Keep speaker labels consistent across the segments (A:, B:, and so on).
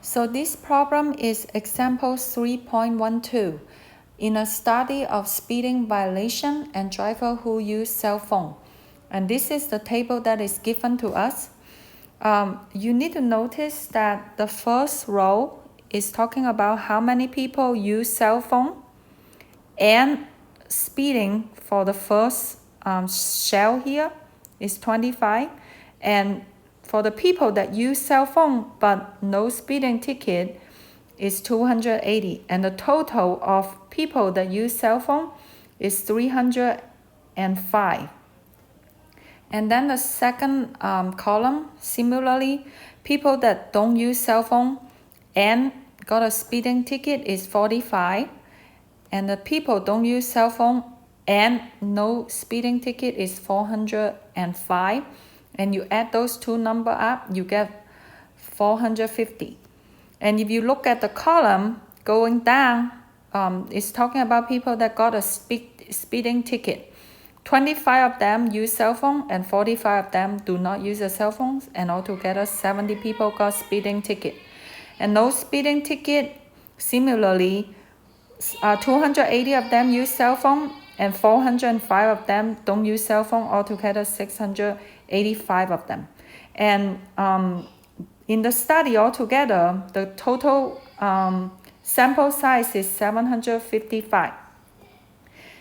A: So this problem is example 3.12 in a study of speeding violation and driver who use cell phone. And this is the table that is given to us. You need to notice that the first row is talking about how many people use cell phone, and speeding for the first shell here is 25, and for the people that use cell phone but no speeding ticket is 280, and the total of people that use cell phone is 305. And then the second column, similarly, people that don't use cell phone and got a speeding ticket is 45, and the people don't use cell phone and no speeding ticket is 405, and you add those two numbers up, you get 450. And if you look at the column going down, it's talking about people that got a speeding ticket. 25 of them use cell phone and 45 of them do not use a cell phone, and altogether 70 people got speeding ticket. And no speeding ticket, similarly, 280 of them use cell phone and 405 of them don't use cell phone, altogether 685 of them. And in the study altogether, the total sample size is 755.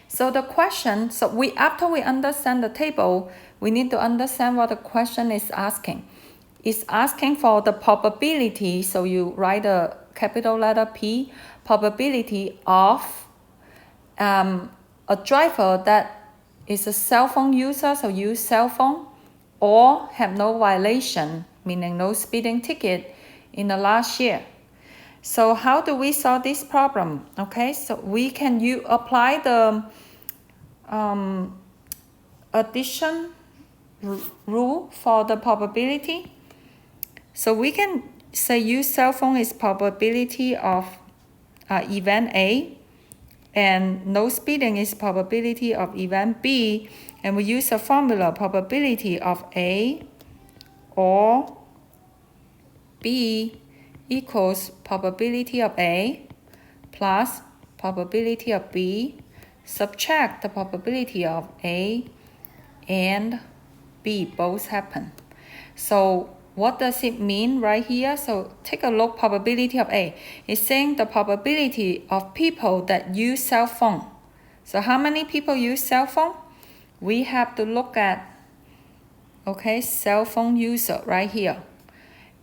A: So the question, after we understand the table, we need to understand what the question is asking. It's asking for the probability, so you write a capital letter P, probability of a driver that is a cell phone user, so use cell phone, or have no violation, meaning no speeding ticket in the last year. So how do we solve this problem? Okay, so we can apply the addition rule for the probability. So we can say use cell phone is probability of event A, and no speeding is probability of event B, and we use a formula probability of A or B equals probability of A plus probability of B, subtract the probability of A and B both happen. So what does it mean right here? So take a look, probability of A. It's saying the probability of people that use cell phone. So how many people use cell phone? We have to look at, okay, cell phone user right here.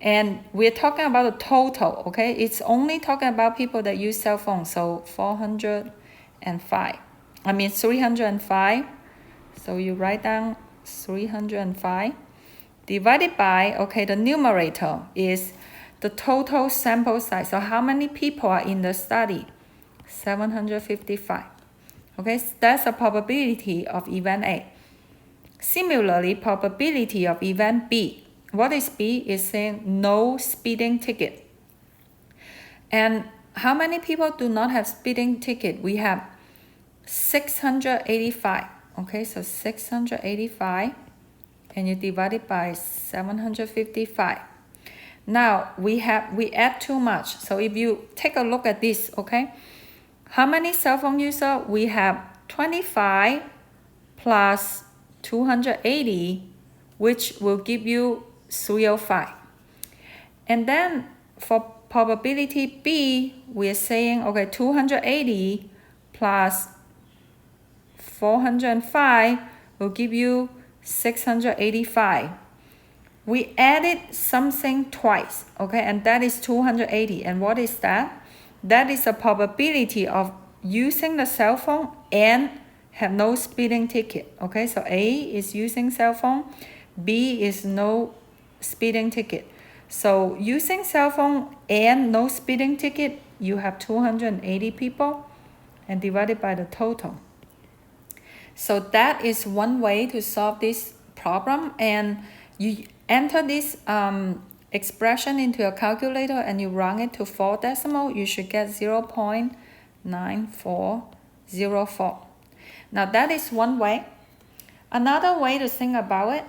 A: And we're talking about the total, okay? It's only talking about people that use cell phone. So 305. So you write down 305 divided by, okay, the numerator is the total sample size. So how many people are in the study? 755. Okay, so that's the probability of event A. Similarly, probability of event B. What is B? Is saying no speeding ticket. And how many people do not have speeding ticket? We have 685. Okay, so 685, and you divide it by 755. Now we add too much. So if you take a look at this, okay, how many cell phone users? We have 25 plus 280, which will give you 305. And then for probability B, we're saying, okay, 280 plus 405 will give you 685. We added something twice, okay, and that is 280. And what is that? That is the probability of using the cell phone and have no speeding ticket. Okay, so A is using cell phone, B is no speeding ticket. So using cell phone and no speeding ticket, you have 280 people, and divided by the total. So that is one way to solve this problem, and you enter this expression into a calculator and you run it to 4 decimal, you should get 0.9404. Now that is one way. Another way to think about it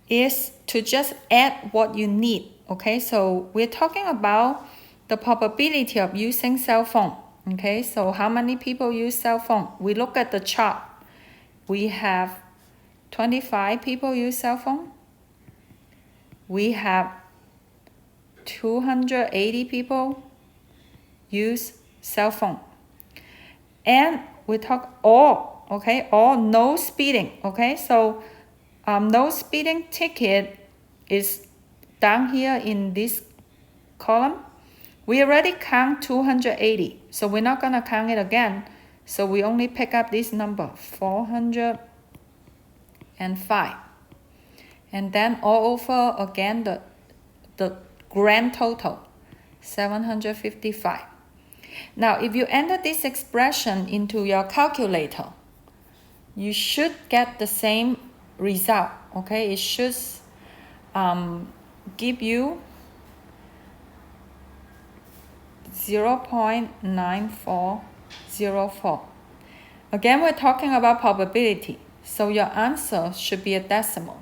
A: is to just add what you need. Okay, so we're talking about the probability of using cell phone. Okay, so how many people use cell phone? We look at the chart. We have 25 people use cell phone. We have 280 people use cell phone. And we talk all, okay, all no speeding. Okay, so no speeding ticket is down here in this column. We already count 280, so we're not gonna count it again. So we only pick up this number, 405. And then all over again, the grand total, 755. Now, if you enter this expression into your calculator, you should get the same result, okay? It should give you 0.9404. Again, we're talking about probability, so your answer should be a decimal.